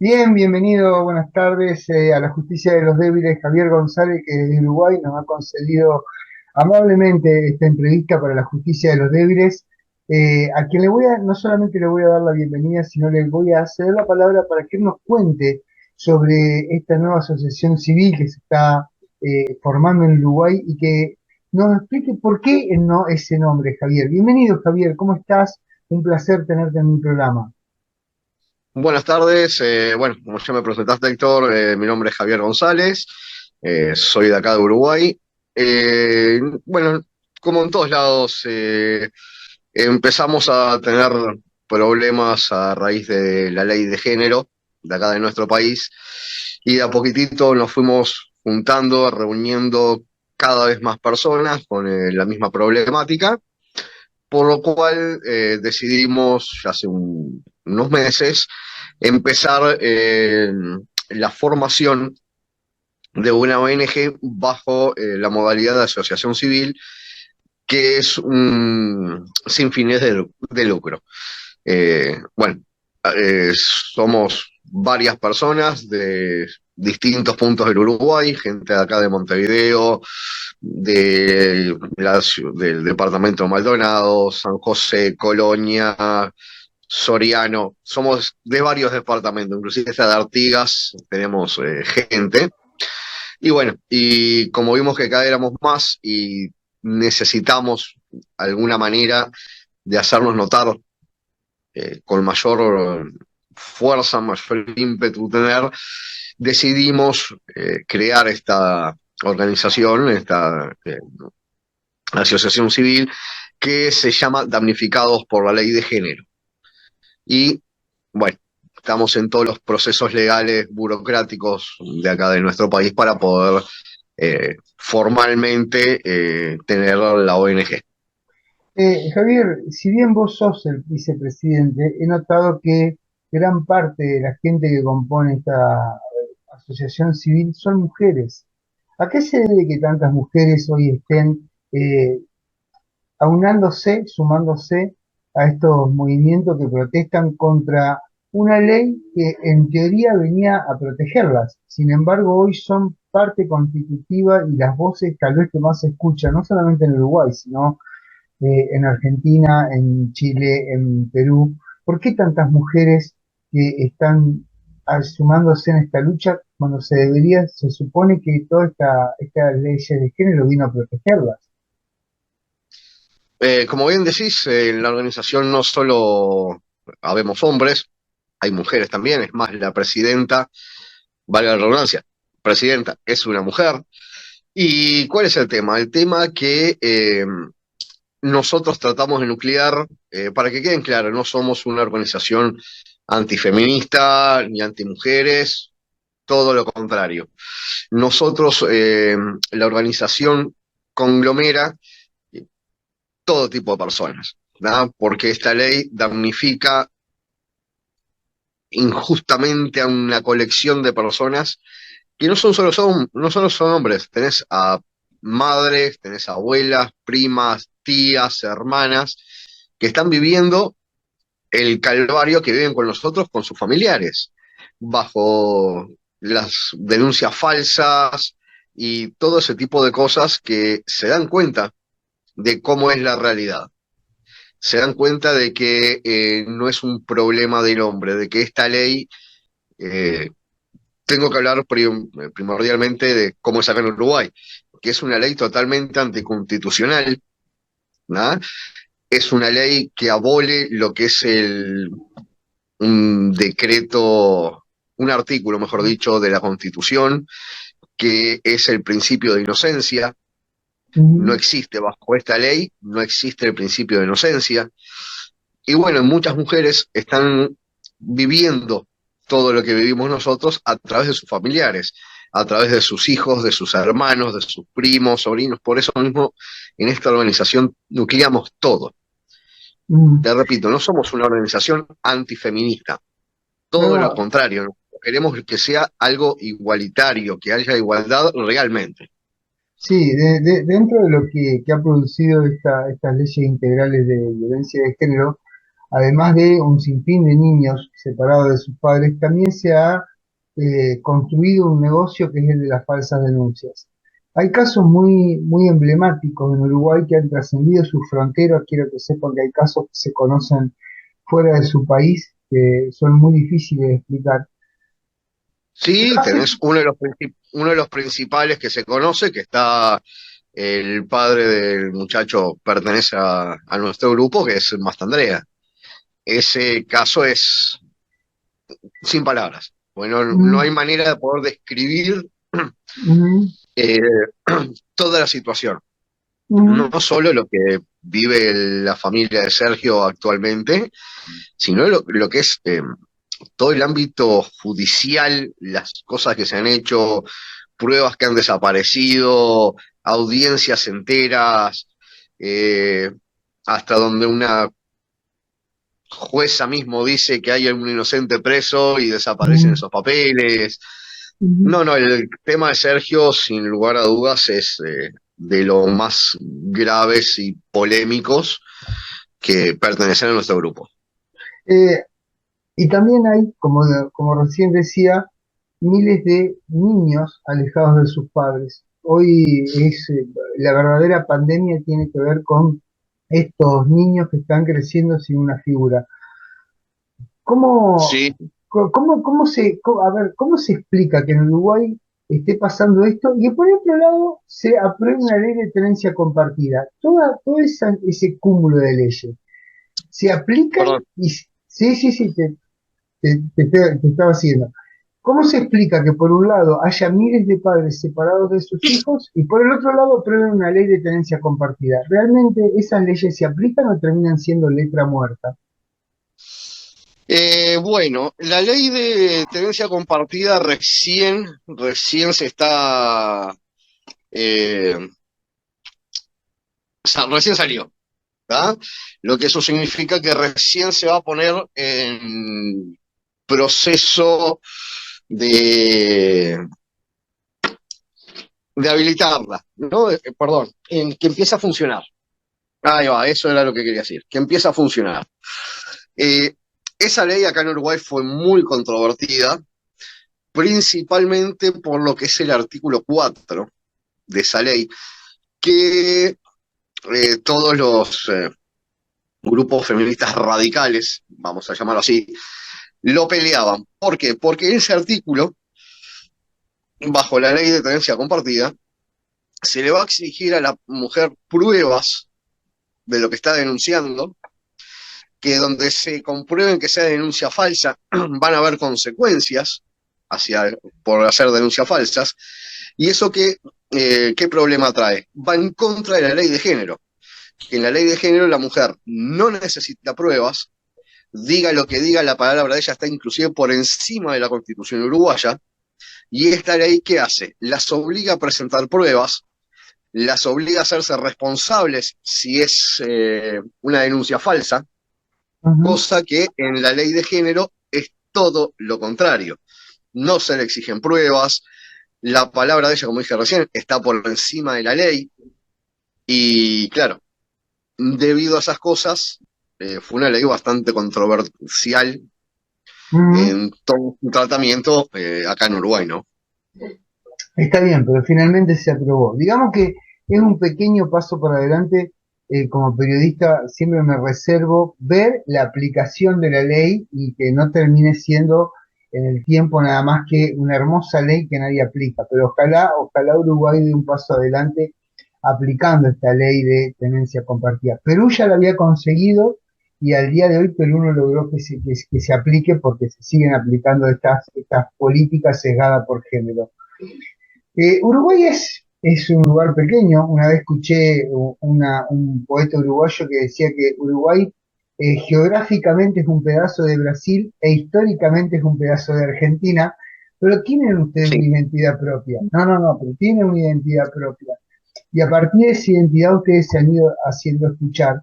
Bien, bienvenido, buenas tardes a la Justicia de los Débiles, Javier González, que desde Uruguay nos ha concedido amablemente esta entrevista para la Justicia de los Débiles, a quien no solamente le voy a dar la bienvenida, sino le voy a ceder la palabra para que él nos cuente sobre esta nueva asociación civil que se está formando en Uruguay y que nos explique por qué ese nombre, Javier. Bienvenido, Javier, ¿cómo estás? Un placer tenerte en mi programa. Buenas tardes, bueno, como ya me presentaste, Héctor, mi nombre es Javier González, soy de acá de Uruguay. Bueno, como en todos lados, empezamos a tener problemas a raíz de la ley de género de acá de nuestro país y de a poquitito nos fuimos juntando, reuniendo cada vez más personas con la misma problemática, por lo cual decidimos hace unos meses empezar la formación de una ONG bajo la modalidad de asociación civil, que es sin fines de lucro. Bueno, somos varias personas de distintos puntos del Uruguay, gente de acá de Montevideo, del departamento de Maldonado, San José, Colonia, Soriano, somos de varios departamentos, inclusive hasta de Artigas tenemos gente. Y bueno, y como vimos que cada éramos más y necesitamos alguna manera de hacernos notar con mayor fuerza, mayor ímpetu tener, decidimos crear esta organización, esta asociación civil que se llama Damnificados por la Ley de Género. Y bueno, estamos en todos los procesos legales, burocráticos de acá de nuestro país para poder formalmente tener la ONG. Javier, si bien vos sos el vicepresidente, he notado que gran parte de la gente que compone esta asociación civil son mujeres. ¿A qué se debe que tantas mujeres hoy estén aunándose, sumándose a estos movimientos que protestan contra una ley que en teoría venía a protegerlas? Sin embargo, hoy son parte constitutiva y las voces tal vez que más se escuchan, no solamente en Uruguay, sino en Argentina, en Chile, en Perú. ¿Por qué tantas mujeres que están sumándose en esta lucha cuando se supone que toda esta ley de género vino a protegerlas? Como bien decís, en la organización no solo habemos hombres, hay mujeres también, es más, la presidenta, valga la redundancia, presidenta es una mujer. ¿Y cuál es el tema? El tema que nosotros tratamos de nuclear, para que queden claros, no somos una organización antifeminista ni antimujeres, todo lo contrario. Nosotros, la organización conglomera todo tipo de personas, ¿no? Porque esta ley damnifica injustamente a una colección de personas que no solo son hombres, tenés a madres, tenés a abuelas, primas, tías, hermanas, que están viviendo el calvario que viven con nosotros, con sus familiares, bajo las denuncias falsas y todo ese tipo de cosas que se dan cuenta de cómo es la realidad. Se dan cuenta de que no es un problema del hombre, de que esta ley, eh, tengo que hablar primordialmente de cómo es acá en Uruguay, que es una ley totalmente anticonstitucional, ¿no? Es una ley que abole lo que es un decreto, un artículo, mejor dicho, de la Constitución, que es el principio de inocencia. No Ujú. existe bajo esta ley, no existe el principio de inocencia. Y bueno, muchas mujeres están viviendo todo lo que vivimos nosotros a través de sus familiares, a través de sus hijos, de sus hermanos, de sus primos, sobrinos. Por eso mismo en esta organización nucleamos todo. Mm. Te repito, no somos una organización antifeminista, todo lo No, contrario, ¿no? Queremos que sea algo igualitario, que haya igualdad realmente. sí, dentro de lo que ha producido estas leyes integrales de violencia de género, además de un sinfín de niños separados de sus padres, también se ha construido un negocio que es el de las falsas denuncias. Hay casos muy emblemáticos en Uruguay que han trascendido sus fronteras. Quiero que sepan que hay casos que se conocen fuera de su país que son muy difíciles de explicar. Sí, Hace- tenés uno de los principales que se conoce, que está el padre del muchacho, pertenece a nuestro grupo, que es Mastandrea. Ese caso es sin palabras. Bueno, no hay mm, manera de poder describir mm, eh, toda la situación. No mm, solo lo que vive la familia de Sergio actualmente, sino lo que es todo el ámbito judicial, las cosas que se han hecho, pruebas que han desaparecido, audiencias enteras, eh, hasta donde una jueza mismo dice que hay un inocente preso y desaparecen mm, esos papeles. mm. No, no, el tema de Sergio, sin lugar a dudas, es de lo más graves y polémicos que pertenecen a nuestro grupo. Eh, y también hay, como recién decía, miles de niños alejados de sus padres. Hoy la verdadera pandemia tiene que ver con estos niños que están creciendo sin una figura. ¿Cómo, Sí, a ver, cómo se explica que en Uruguay esté pasando esto y que por otro lado se apruebe una ley de tenencia compartida? Todo ese cúmulo de leyes se aplican perdón. y sí, sí, sí, te estaba haciendo. ¿Cómo se explica que por un lado haya miles de padres separados de sus hijos y por el otro lado aprueben una ley de tenencia compartida? ¿Realmente esas leyes se aplican o terminan siendo letra muerta? Bueno, la ley de tenencia compartida recién se está, eh, recién salió, ¿tá? Lo que eso significa que recién se va a poner en proceso de, de habilitarla, ¿no? Perdón, en que empieza a funcionar. Ahí va, eso era lo que quería decir, que empieza a funcionar. Eh, Esa ley acá en Uruguay fue muy controvertida, principalmente por lo que es el artículo 4 de esa ley, que todos los grupos feministas radicales, vamos a llamarlo así, lo peleaban. ¿Por qué? Porque ese artículo, bajo la ley de tenencia compartida, se le va a exigir a la mujer pruebas de lo que está denunciando, que donde se comprueben que sea denuncia falsa, van a haber consecuencias por hacer denuncias falsas. ¿Y eso qué problema trae? Va en contra de la ley de género. Que en la ley de género la mujer no necesita pruebas, diga lo que diga, la palabra de ella está inclusive por encima de la Constitución uruguaya. ¿Y esta ley qué hace? Las obliga a presentar pruebas, las obliga a hacerse responsables si es una denuncia falsa, Ujú. cosa que en la ley de género es todo lo contrario. No se le exigen pruebas, la palabra de ella, como dije recién, está por encima de la ley y claro, debido a esas cosas, fue una ley bastante controversial Ujú. en todo su tratamiento acá en Uruguay, ¿no? Está bien, pero finalmente se aprobó. Digamos que es un pequeño paso para adelante. Como periodista siempre me reservo ver la aplicación de la ley y que no termine siendo en el tiempo nada más que una hermosa ley que nadie aplica. Pero ojalá Uruguay dé un paso adelante aplicando esta ley de tenencia compartida. Perú ya la había conseguido y al día de hoy Perú no logró que se aplique porque se siguen aplicando estas políticas sesgadas por género. Uruguay es un lugar pequeño. Una vez escuché un poeta uruguayo que decía que Uruguay geográficamente es un pedazo de Brasil e históricamente es un pedazo de Argentina, pero tienen ustedes una Sí. identidad propia. No, no, no, pero tienen una identidad propia. Y a partir de esa identidad ustedes se han ido haciendo escuchar.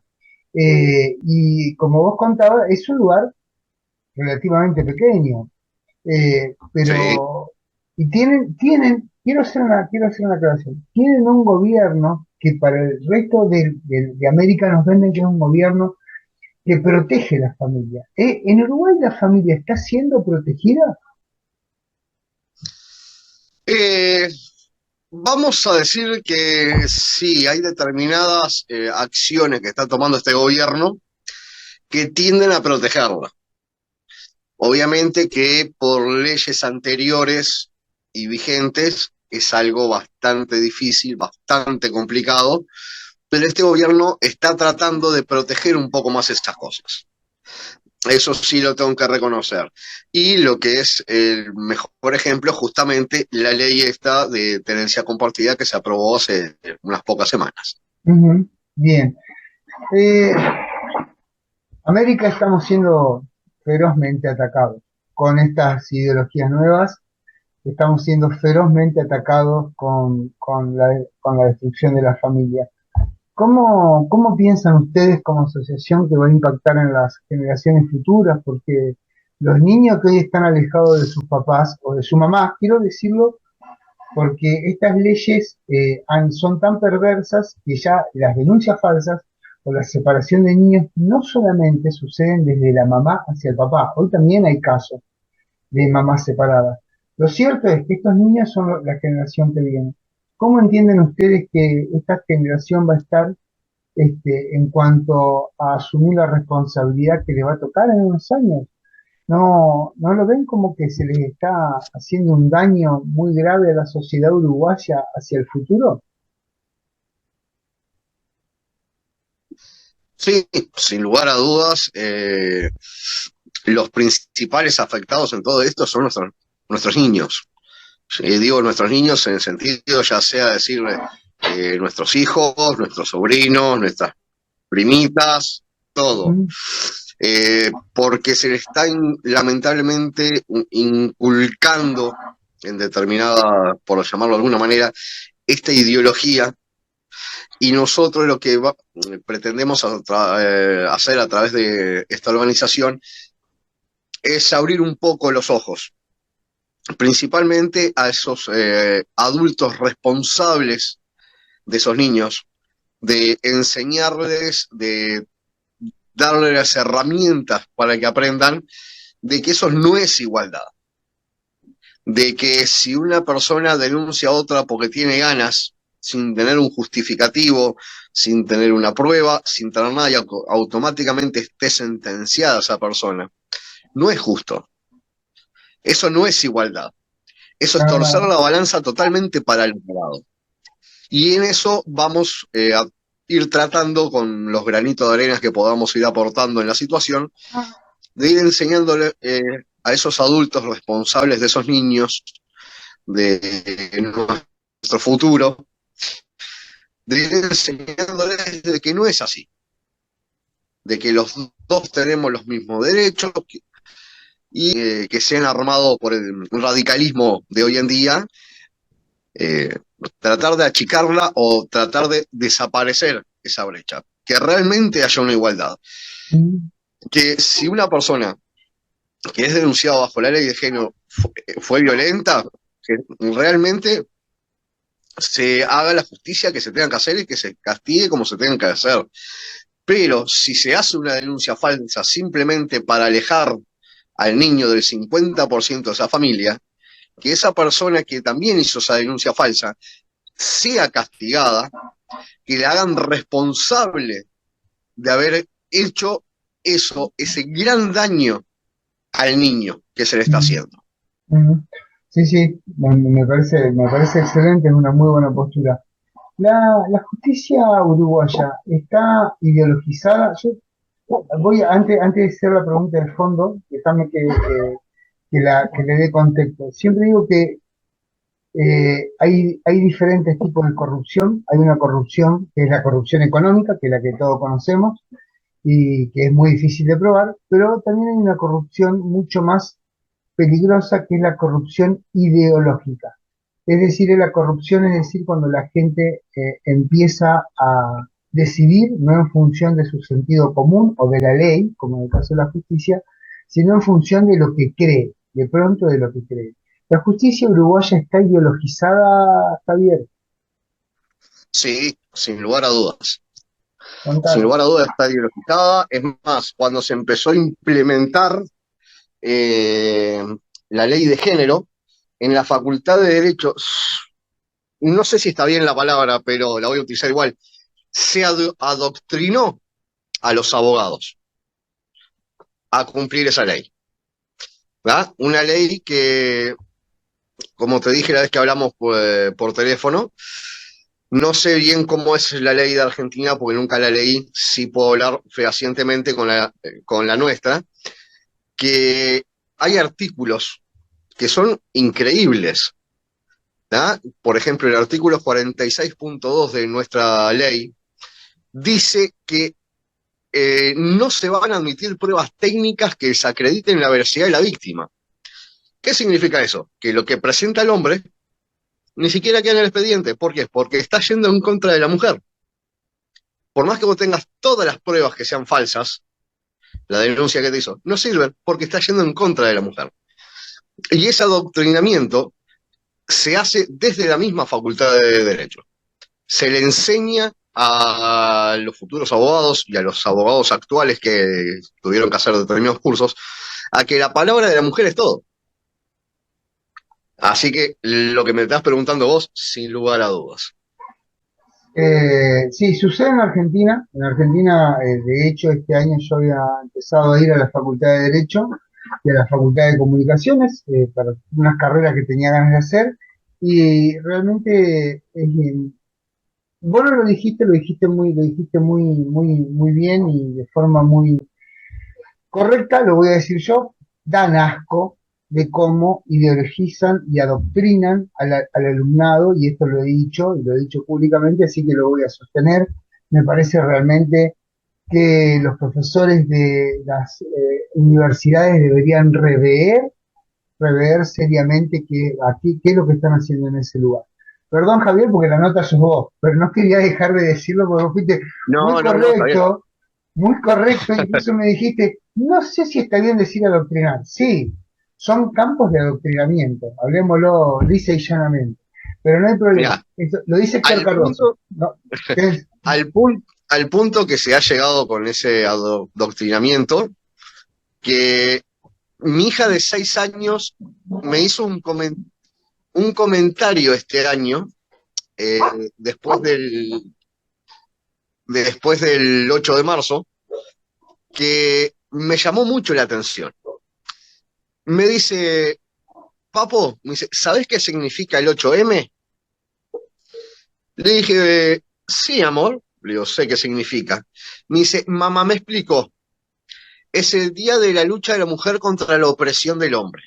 Y como vos contabas, es un lugar relativamente pequeño. Sí. Pero, y quiero hacer una aclaración, tienen un gobierno que para el resto de América nos venden que es un gobierno que protege la familia. ¿En Uruguay la familia está siendo protegida? Eh, Vamos a decir que sí, hay determinadas acciones que está tomando este gobierno que tienden a protegerla. Obviamente que por leyes anteriores y vigentes es algo bastante difícil, bastante complicado, pero este gobierno está tratando de proteger un poco más estas cosas. Eso sí lo tengo que reconocer. Y lo que es el mejor ejemplo, justamente la ley esta de tenencia compartida que se aprobó hace unas pocas semanas. Ujú, bien. Eh, América estamos siendo ferozmente atacados con estas ideologías nuevas. Estamos siendo ferozmente atacados con la destrucción de la familia. ¿Cómo piensan ustedes como asociación que va a impactar en las generaciones futuras? Porque los niños que hoy están alejados de sus papás o de su mamá, quiero decirlo, porque estas leyes son tan perversas que ya las denuncias falsas o la separación de niños no solamente suceden desde la mamá hacia el papá, hoy también hay casos de mamás separadas. Lo cierto es que estos niños son la generación que viene. ¿Cómo entienden ustedes que esta generación va a estar en cuanto a asumir la responsabilidad que le va a tocar en unos años? ¿No lo ven como que se les está haciendo un daño muy grave a la sociedad uruguaya hacia el futuro? Sí, sin lugar a dudas, los principales afectados en todo esto son nuestros niños. Digo nuestros niños en el sentido ya sea decir nuestros hijos, nuestros sobrinos, nuestras primitas, todo. Ujú, Porque se le está lamentablemente inculcando en determinada, por llamarlo de alguna manera, esta ideología y nosotros lo que pretendemos hacer a través de esta organización es abrir un poco los ojos, principalmente a esos adultos responsables de esos niños, de enseñarles, de darles las herramientas para que aprendan de que eso no es igualdad, de que si una persona denuncia a otra porque tiene ganas, sin tener un justificativo, sin tener una prueba, sin tener nada, y automáticamente esté sentenciada esa persona, no es justo. Eso no es igualdad. Eso es torcer ah, la balanza totalmente para el otro lado. Y en eso vamos a ir tratando con los granitos de arena que podamos ir aportando en la situación, de ir enseñándole a esos adultos responsables de esos niños, de nuestro futuro, de ir enseñándoles de que no es así, de que los dos tenemos los mismos derechos y que se han armado por el radicalismo de hoy en día, eh, tratar de achicarla o tratar de desaparecer esa brecha, que realmente haya una igualdad, mm, que si una persona que es denunciada bajo la ley de género fue violenta, que realmente se haga la justicia que se tenga que hacer y que se castigue como se tenga que hacer. Pero si se hace una denuncia falsa simplemente para alejar al niño del 50% de esa familia, que esa persona que también hizo esa denuncia falsa sea castigada, que le hagan responsable de haber hecho eso, ese gran daño al niño que se le está mm, haciendo. mm. Sí, sí, me parece excelente, es una muy buena postura. La justicia uruguaya está ideologizada. Yo antes de hacer la pregunta de fondo, déjame que le dé contexto. Siempre digo que hay diferentes tipos de corrupción. Hay una corrupción que es la corrupción económica, que es la que todos conocemos y que es muy difícil de probar, pero también hay una corrupción mucho más peligrosa que es la corrupción ideológica. Es decir, la corrupción es decir cuando la gente empieza a decidir no en función de su sentido común o de la ley, como en el caso de la justicia, sino en función de lo que cree, de pronto de lo que cree. La justicia uruguaya está ideologizada, Javier. Sí, sin lugar a dudas. Sin Contame. lugar a dudas está ideologizada. Es más, cuando se empezó a implementar eh, la ley de género, en la Facultad de Derecho, no sé si está bien la palabra, pero la voy a utilizar igual, se adoctrinó a los abogados a cumplir esa ley. ¿Verdad? Una ley que, como te dije la vez que hablamos por teléfono, no sé bien cómo es la ley de Argentina porque nunca la leí, sí puedo hablar fehacientemente con la nuestra, que hay artículos que son increíbles. ¿Tá? Por ejemplo, el artículo 46.2 de nuestra ley dice que no se van a admitir pruebas técnicas que desacrediten la veracidad de la víctima. ¿Qué significa eso? Que lo que presenta el hombre ni siquiera queda en el expediente. ¿Por qué? Porque está yendo en contra de la mujer. Por más que vos tengas todas las pruebas que sean falsas, la denuncia que te hizo, no sirve porque está yendo en contra de la mujer. Y ese adoctrinamiento se hace desde la misma facultad de Derecho. Se le enseña a los futuros abogados y a los abogados actuales que tuvieron que hacer determinados cursos a que la palabra de la mujer es todo. Así que lo que me estás preguntando vos, sin lugar a dudas. Sí, sucede en Argentina. En Argentina, de hecho, este año yo había empezado a ir a la Facultad de Derecho y a la Facultad de Comunicaciones para unas carreras que tenía ganas de hacer. Y realmente, vos no lo dijiste muy bien y de forma muy correcta, lo voy a decir yo, dan asco de cómo ideologizan y adoctrinan al alumnado, y esto lo he dicho, y lo he dicho públicamente, así que lo voy a sostener. Me parece realmente que los profesores de las universidades deberían rever seriamente aquí, qué es lo que están haciendo en ese lugar. Perdón, Javier, porque la nota sos vos, pero no quería dejar de decirlo porque vos fuiste muy No, no, no, está bien. correcto, muy correcto, incluso me dijiste, no sé si está bien decir adoctrinar. Sí, son campos de adoctrinamiento, hablemoslo lisa y llanamente, pero no hay problema. Mirá, Eso, lo dice Héctor al Cardoso. punto, ¿No? ¿Qué? al punto que se ha llegado con ese adoctrinamiento, que mi hija de 6 años me hizo un comentario este año, eh, después después del 8 de marzo, que me llamó mucho la atención. Me dice, Papo, me dice, ¿sabés qué significa el 8M? Le dije, sí, amor. Le digo, sé qué significa. Me dice, mamá me explicó. Es el día de la lucha de la mujer contra la opresión del hombre.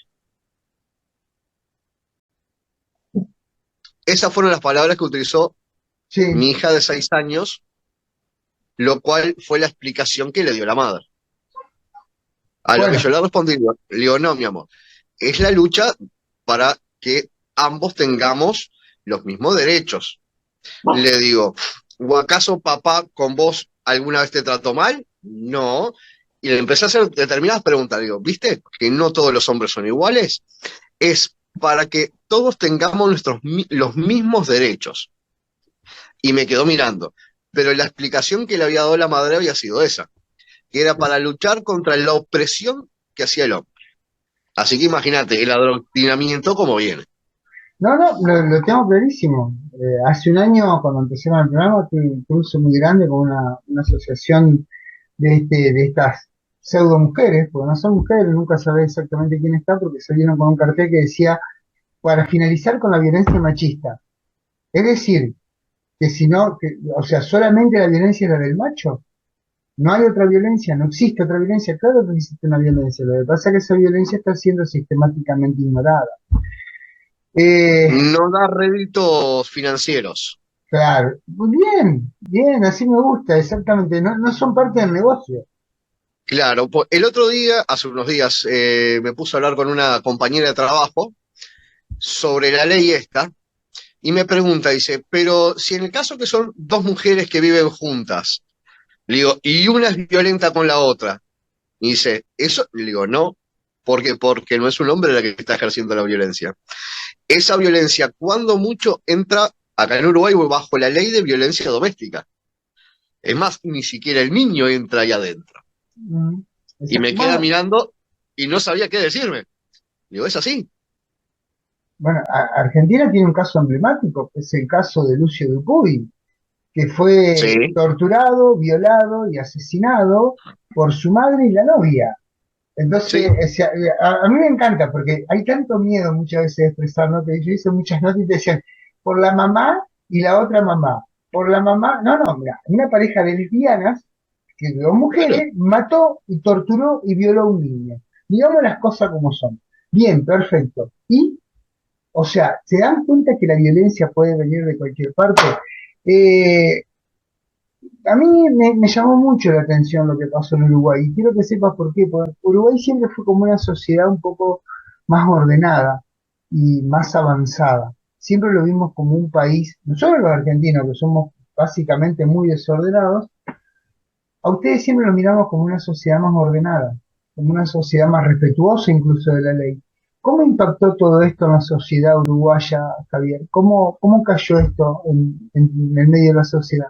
Esas fueron las palabras que utilizó Sí, mi hija de 6 años, lo cual fue la explicación que le dio la madre. A lo que yo bueno, le respondí, le digo, no, mi amor, es la lucha para que ambos tengamos los mismos derechos. Le digo, ¿o acaso papá con vos alguna vez te trató mal? No. Y le empecé a hacer determinadas preguntas. Le digo, ¿viste que no todos los hombres son iguales? Es para que todos tengamos los mismos derechos. Y me quedó mirando. Pero la explicación que le había dado la madre había sido esa, que era para luchar contra la opresión que hacía el hombre. Así que imagínate, el adoctrinamiento como viene. no, no, lo tengo clarísimo. Hace un año, cuando empezamos el programa, tuve un cruce muy grande con una asociación de estas pseudo mujeres, porque no son mujeres, nunca sabés exactamente quién está, porque salieron con un cartel que decía, para finalizar con la violencia machista. Es decir, que si no, o sea, solamente la violencia es la del macho. No hay otra violencia, no existe otra violencia. Claro que existe una violencia. Lo que pasa es que esa violencia está siendo sistemáticamente ignorada. Eh, No da réditos financieros. claro, muy bien, bien, así me gusta, exactamente. No, no son parte del negocio. Claro, el otro día, hace unos días, me puse a hablar con una compañera de trabajo sobre la ley esta y me pregunta, dice, pero si en el caso que son dos mujeres que viven juntas, le digo, y una es violenta con la otra, y dice, eso, le digo, no, ¿por qué? Porque no es un hombre el que está ejerciendo la violencia. Esa violencia, cuando mucho, entra acá en Uruguay bajo la ley de violencia doméstica. Es más, ni siquiera el niño entra ahí adentro. Mm, Y me queda Bueno, mirando y no sabía qué decirme. Digo, es así. bueno, Argentina tiene un caso emblemático, que es el caso de Lucio Dupuy, que fue Sí, torturado, violado y asesinado por su madre y la novia. Entonces, sí, o sea, a mí me encanta porque hay tanto miedo muchas veces de expresar, ¿no? Que yo hice muchas notas y te decían, por la mamá y la otra mamá. Por la mamá, no, no, mira, una pareja de lesbianas, que dos claro. mujeres, mató y torturó y violó a un niño. Digamos las cosas como son. Bien, perfecto. Y, o sea, ¿se dan cuenta que la violencia puede venir de cualquier parte? Eh, a mí me llamó mucho la atención lo que pasó en Uruguay y quiero que sepas por qué, porque Uruguay siempre fue como una sociedad un poco más ordenada y más avanzada. Siempre lo vimos como un país, nosotros los argentinos que somos básicamente muy desordenados, a ustedes siempre lo miramos como una sociedad más ordenada, como una sociedad más respetuosa incluso de la ley. ¿Cómo impactó todo esto en la sociedad uruguaya, Javier? ¿Cómo cayó esto en el medio de la sociedad?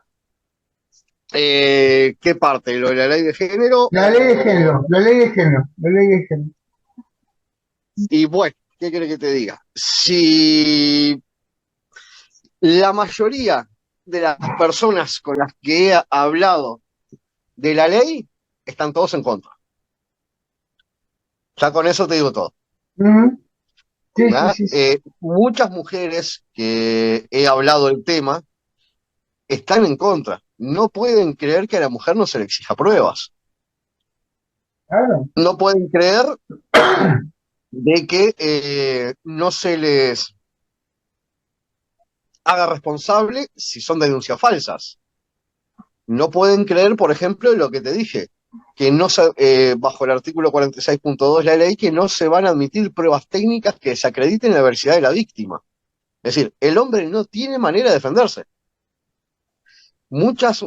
¿Qué parte? ¿Lo de la ley de género? La ley de género, la ley de género, la ley de género. Y bueno, ¿qué quiere que te diga? Si la mayoría de las personas con las que he hablado de la ley están todos en contra. Ya con eso te digo todo. Ujú. Sí, sí, ¿Verdad? sí, sí, Muchas mujeres que he hablado del tema están en contra. No pueden creer que a la mujer no se le exija pruebas. claro, No pueden creer de que no se les haga responsable si son denuncias falsas. No pueden creer, por ejemplo, lo que te dije, que no se, bajo el artículo 46.2 de la ley, que no se van a admitir pruebas técnicas que se acrediten la veracidad de la víctima. Es decir, el hombre no tiene manera de defenderse. Muchas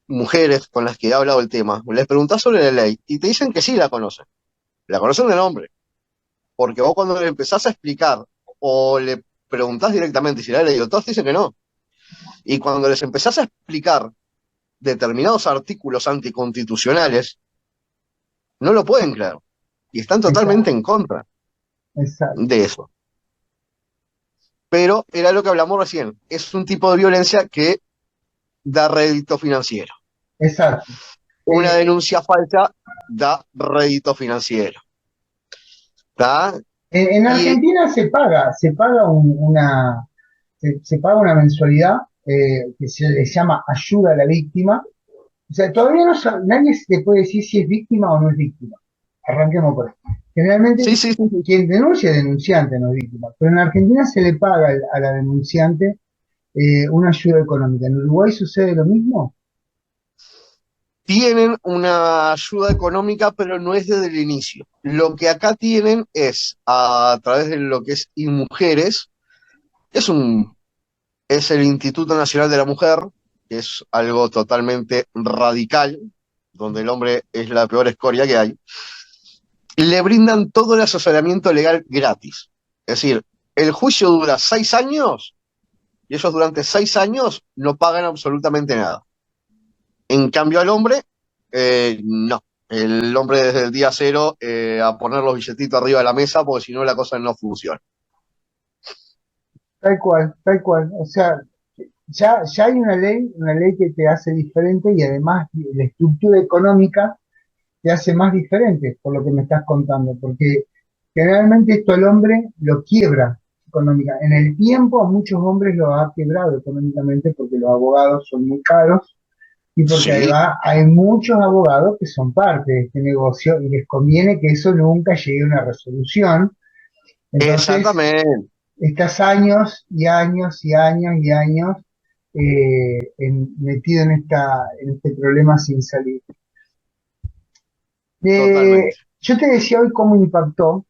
mujeres con las que he hablado el tema, les preguntás sobre la ley y te dicen que sí la conocen de nombre, porque vos cuando le empezás a explicar o le preguntás directamente si la ha leído, todos te dicen que no. Y cuando les empezás a explicar determinados artículos anticonstitucionales, no lo pueden creer. Y están totalmente exacto, en contra exacto, de eso. Pero era lo que hablamos recién. Es un tipo de violencia que da rédito financiero. exacto. Una Eh, denuncia falsa da rédito financiero. ¿Está? en Y Argentina se paga se paga una mensualidad que se le llama ayuda a la víctima. O sea, todavía no nadie te puede decir si es víctima o no es víctima. Arranquemos por ahí. sí, Generalmente, sí, sí, sí. quien denuncia es denunciante, no es víctima. Pero en Argentina se le paga a la denunciante una ayuda económica. ¿En Uruguay sucede lo mismo? Tienen una ayuda económica, pero no es desde el inicio. Lo que acá tienen es, a través de lo que es InMujeres, es un es el Instituto Nacional de la Mujer, que es algo totalmente radical, donde el hombre es la peor escoria que hay, le brindan todo el asesoramiento legal gratis. Es decir, el juicio dura 6 años y ellos durante 6 años no pagan absolutamente nada. En cambio al hombre, no. El hombre desde el día cero a poner los billetitos arriba de la mesa porque si no la cosa no funciona. Tal cual, tal cual. O sea, ya hay una ley que te hace diferente y además la estructura económica te hace más diferente, por lo que me estás contando, porque generalmente esto al hombre lo quiebra económica. En el tiempo a muchos hombres lo ha quebrado económicamente porque los abogados son muy caros y porque Sí, además hay muchos abogados que son parte de este negocio y les conviene que eso nunca llegue a una resolución. Entonces, exactamente, estás años y años y años y años metido en este problema sin salir. totalmente. Yo te decía hoy cómo impactó,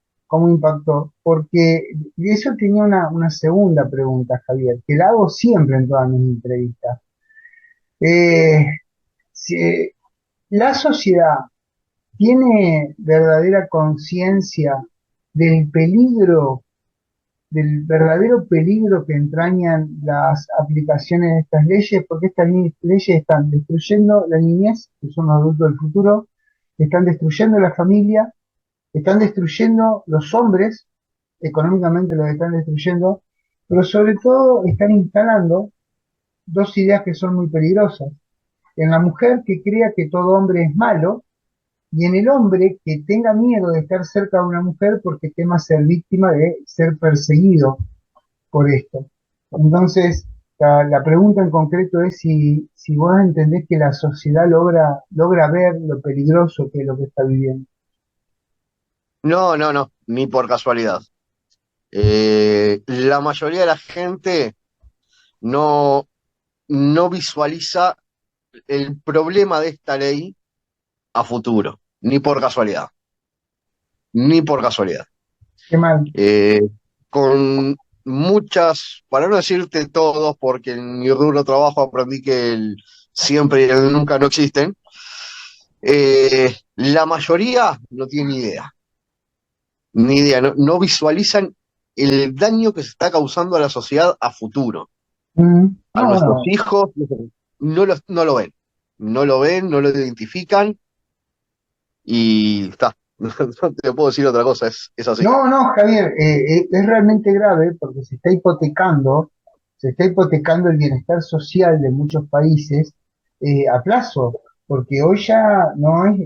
porque de eso tenía una segunda pregunta, Javier, que la hago siempre en todas mis entrevistas. Eh, si la sociedad tiene verdadera conciencia del peligro del verdadero peligro que entrañan las aplicaciones de estas leyes, porque estas leyes están destruyendo la niñez, que son los adultos del futuro, están destruyendo la familia, están destruyendo los hombres, económicamente los están destruyendo, pero sobre todo están instalando dos ideas que son muy peligrosas. En la mujer que crea que todo hombre es malo, y en el hombre que tenga miedo de estar cerca de una mujer porque tema ser víctima de ser perseguido por esto. Entonces, la pregunta en concreto es si vos entendés que la sociedad logra ver lo peligroso que es lo que está viviendo. No, no, no, ni por casualidad. La mayoría de la gente no, no visualiza el problema de esta ley a futuro, ni por casualidad, ni por casualidad. Qué mal. Eh, con muchas, para no decirte todos, porque en mi rubro de trabajo aprendí que el siempre y el nunca no existen, la mayoría no tiene ni idea, no, no visualizan el daño que se está causando a la sociedad a futuro. A No, nuestros bueno, hijos no lo ven, no lo ven, no lo identifican y está. No te puedo decir otra cosa, es así. no, Javier, es realmente grave porque se está hipotecando el bienestar social de muchos países a plazo, porque hoy ya no es,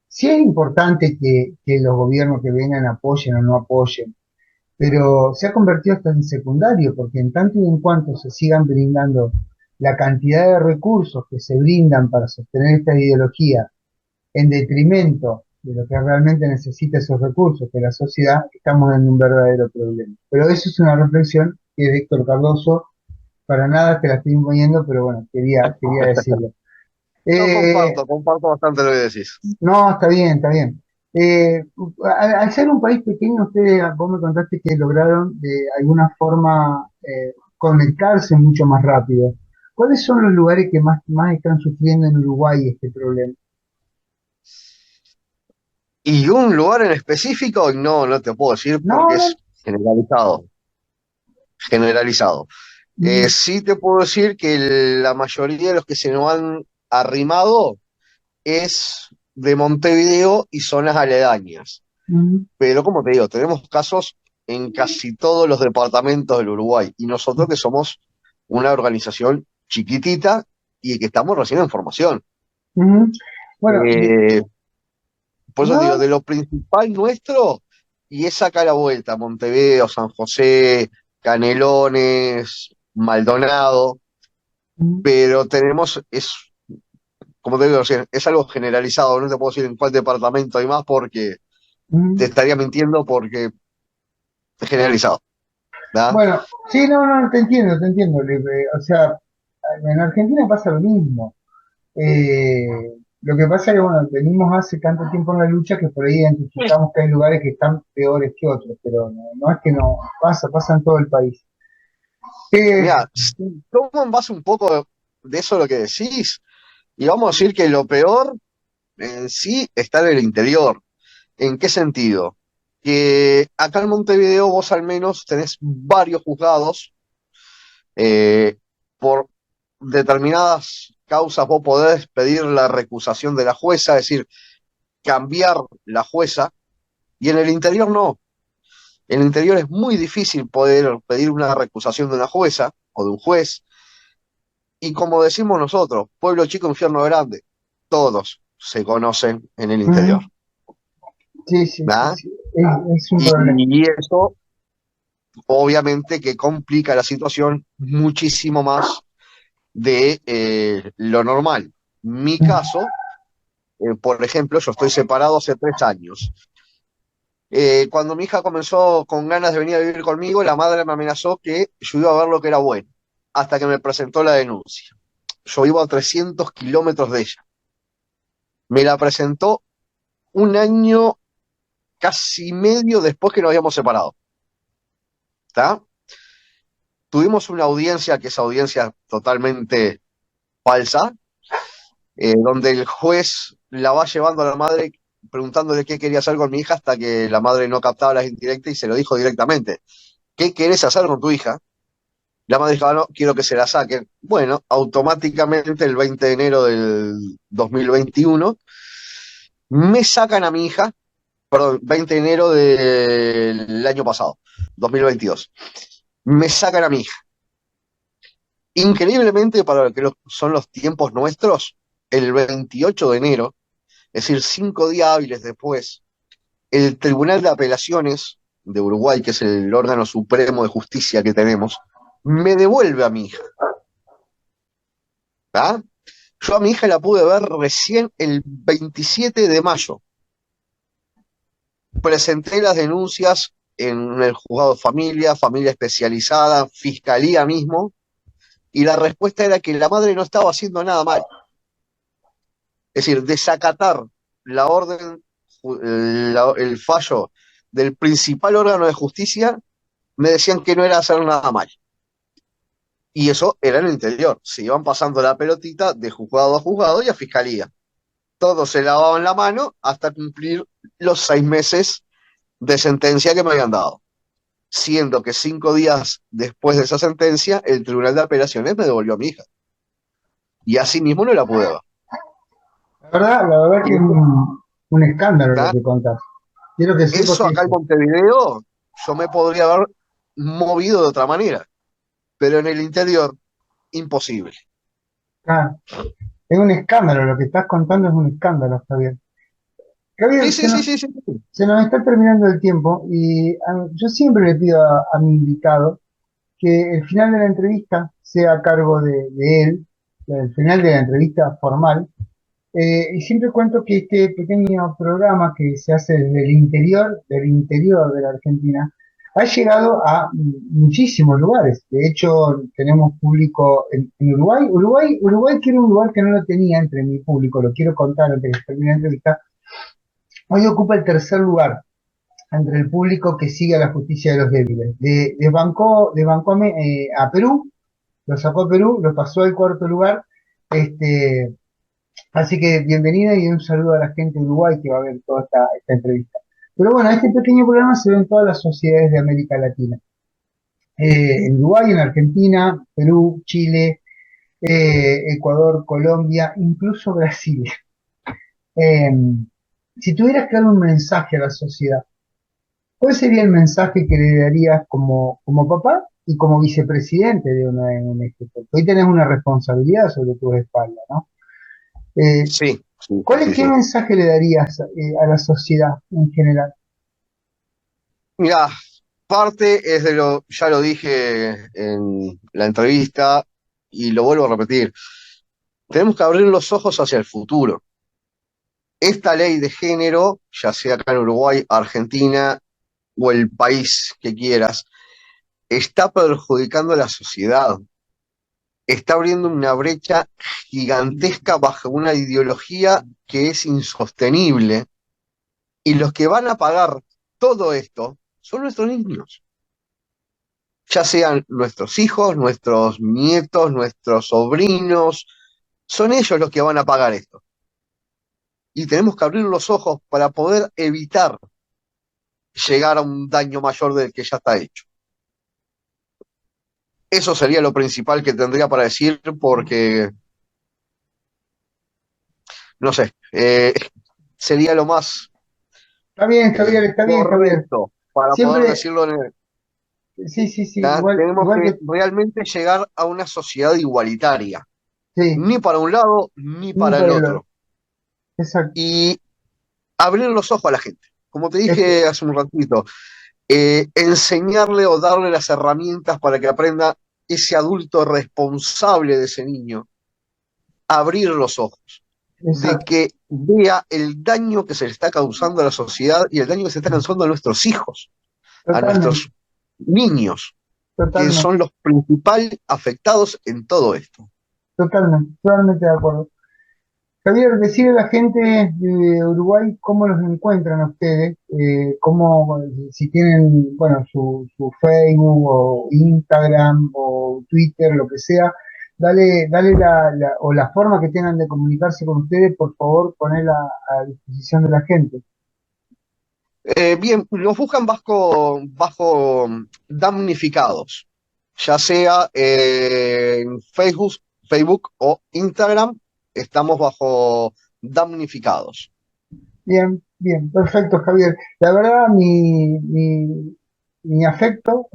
sí es importante que los gobiernos que vengan apoyen o no apoyen, pero se ha convertido hasta en secundario, porque en tanto y en cuanto se sigan brindando la cantidad de recursos que se brindan para sostener esta ideología en detrimento de lo que realmente necesita esos recursos, que la sociedad, estamos en un verdadero problema. Pero eso es una reflexión que de Héctor Cardoso, para nada te la estoy imponiendo, pero bueno, quería decirlo. No Eh, comparto bastante lo que decís. no, está bien, está bien. Eh, al ser un país pequeño, ustedes, vos me contaste que lograron de alguna forma conectarse mucho más rápido. ¿Cuáles son los lugares que más están sufriendo en Uruguay este problema? Y un lugar en específico, no, no te puedo decir No, porque no. es generalizado, generalizado. Mm, Sí te puedo decir que la mayoría de los que se nos han arrimado es de Montevideo y zonas aledañas. mm, Pero como te digo, tenemos casos en casi todos los departamentos del Uruguay y nosotros que somos una organización chiquitita y que estamos recién en formación. mm. Bueno, Eh, por eso te digo, no, de lo principal nuestro, y es sacar la vuelta, Montevideo, San José, Canelones, Maldonado, mm, pero tenemos, como te digo, es algo generalizado, no te puedo decir en cuál departamento hay más porque te mm. estaría mintiendo porque es generalizado, ¿verdad? Bueno, sí, no, te entiendo, te entiendo. O sea, en Argentina pasa lo mismo. Eh, lo que pasa es que, bueno, venimos hace tanto tiempo en la lucha que por ahí identificamos que hay lugares que están peores que otros, pero no es que no, pasa en todo el país. Eh, Mira, si tomo en base un poco de eso lo que decís, y vamos a decir que lo peor en sí está en el interior. ¿En qué sentido? Que acá en Montevideo vos al menos tenés varios juzgados, eh, por determinadas causas vos podés pedir la recusación de la jueza, es decir, cambiar la jueza, y en el interior no. En el interior es muy difícil poder pedir una recusación de una jueza o de un juez, y como decimos nosotros, pueblo chico, infierno grande, todos se conocen en el interior. mm, sí, ¿Verdad? sí, es un problema. Y eso obviamente que complica la situación muchísimo más de lo normal. Mi caso, por ejemplo, yo estoy separado hace 3 años. Cuando mi hija comenzó con ganas de venir a vivir conmigo, la madre me amenazó que yo iba a ver lo que era bueno, hasta que me presentó la denuncia. Yo vivo a 300 kilómetros de ella. Me la presentó un año casi medio después que nos habíamos separado. ¿Está? Tuvimos una audiencia que es audiencia totalmente falsa, donde el juez la va llevando a la madre preguntándole qué quería hacer con mi hija hasta que la madre no captaba las indirectas y se lo dijo directamente. ¿Qué querés hacer con tu hija? La madre dijo, "Ah, no, quiero que se la saquen". Bueno, automáticamente el 20 de enero del 2021 me sacan a mi hija, perdón, 20 de enero del año pasado, 2022. Me sacan a mi hija. Increíblemente, para lo que son los tiempos nuestros, el 28 de enero, es decir, 5 días hábiles después, el Tribunal de Apelaciones de Uruguay, que es el órgano supremo de justicia que tenemos, me devuelve a mi hija. ¿Tá? Yo a mi hija la pude ver recién el 27 de mayo. Presenté las denuncias en el juzgado de familia, familia especializada, fiscalía mismo, y la respuesta era que la madre no estaba haciendo nada mal. Es decir, desacatar la orden, el fallo del principal órgano de justicia, me decían que no era hacer nada mal. Y eso era en el interior. Se iban pasando la pelotita de juzgado a juzgado y a fiscalía. Todos se lavaban la mano hasta cumplir los 6 meses de sentencia que me habían dado. Siendo que 5 días después de esa sentencia, el Tribunal de Apelaciones me devolvió a mi hija. Y así mismo no la pude ver. La verdad que es un escándalo lo ¿Tá? que contás. Quiero que sepas Eso que acá en Montevideo, yo me podría haber movido de otra manera, pero en el interior, imposible. ah, es un escándalo, lo que estás contando es un escándalo, Javier. Javier, Sí, sí, sí, sí, sí, sí. se nos está terminando el tiempo y yo siempre le pido a mi invitado que el final de la entrevista sea a cargo de él, el final de la entrevista formal. Y siempre cuento que este pequeño programa que se hace desde el del interior de la Argentina, ha llegado a muchísimos lugares. De hecho, tenemos público en Uruguay. Uruguay, que era un lugar que no lo tenía entre mi público, lo quiero contar antes de que termine la entrevista. Hoy ocupa el tercer lugar entre el público que sigue a la justicia de los débiles. Desbancó a Perú, lo sacó a Perú, lo pasó al cuarto lugar. Este, Así que bienvenida y un saludo a la gente de Uruguay que va a ver toda esta entrevista. Pero bueno, este pequeño programa se ve en todas las sociedades de América Latina. En Uruguay, en Argentina, Perú, Chile, Ecuador, Colombia, incluso Brasil. Eh, si tuvieras que dar un mensaje a la sociedad, ¿cuál sería el mensaje que le darías como papá y como vicepresidente de una ONG? Porque hoy tenés una responsabilidad sobre tu espalda, ¿no? Eh, Sí, sí, sí, sí, ¿Qué sí. mensaje le darías a la sociedad en general? Mira, parte es de ya lo dije en la entrevista y lo vuelvo a repetir. Tenemos que abrir los ojos hacia el futuro. Esta ley de género, ya sea acá en Uruguay, Argentina o el país que quieras, está perjudicando a la sociedad. Está abriendo una brecha gigantesca bajo una ideología que es insostenible. Y los que van a pagar todo esto son nuestros niños, ya sean nuestros hijos, nuestros nietos, nuestros sobrinos, son ellos los que van a pagar esto. Y tenemos que abrir los ojos para poder evitar llegar a un daño mayor del que ya está hecho. Eso sería lo principal que tendría para decir porque, no sé, sería lo más Está bien, Javier, está bien, Javier. correcto para poder Siempre, decirlo sí, sí, sí, ¿tá? Tenemos igual que que, realmente llegar a una sociedad igualitaria, sí, ni para un lado ni ni para por el el otro. otro. Exacto. Y abrir los ojos a la gente. Como te Es que, dije hace un ratito, enseñarle o darle las herramientas para que aprenda ese adulto responsable de ese niño, abrir los ojos, de exacto, que vea el daño que se le está causando a la sociedad y el daño que se está causando a nuestros hijos, a totalmente, nuestros niños, que totalmente, son los principales afectados en todo esto. totalmente de acuerdo. Javier, decirle a la gente de Uruguay cómo los encuentran a ustedes, si tienen, bueno, su Facebook o Instagram o Twitter, lo que sea, dale o la forma que tengan de comunicarse con ustedes, por favor, ponela a disposición de la gente. Bien, los buscan bajo damnificados, ya sea en Facebook o Instagram, estamos bajo damnificados. Bien, bien, perfecto, Javier. La verdad, mi afecto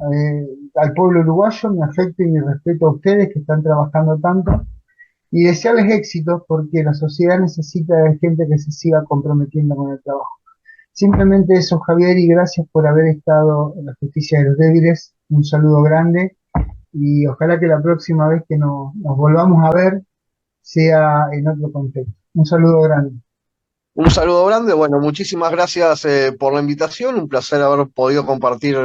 al pueblo uruguayo, mi afecto y mi respeto a ustedes que están trabajando tanto y desearles éxitos porque la sociedad necesita de gente que se siga comprometiendo con el trabajo. Simplemente eso, Javier, y gracias por haber estado en la justicia de los débiles. Un saludo grande y ojalá que la próxima vez que nos volvamos a ver sea en otro contexto. Un saludo grande. Un saludo grande, bueno, muchísimas gracias por la invitación, un placer haber podido compartir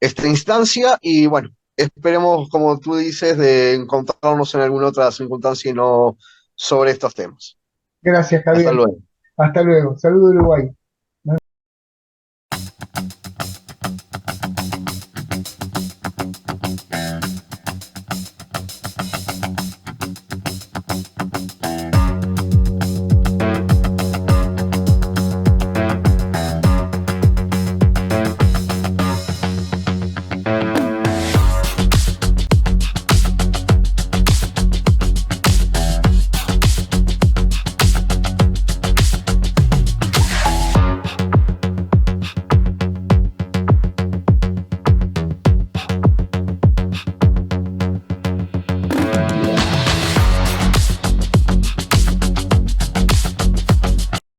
esta instancia y bueno, esperemos, como tú dices, de encontrarnos en alguna otra circunstancia y no sobre estos temas. Gracias, Hasta Javier. luego. Hasta luego. Saludo Uruguay.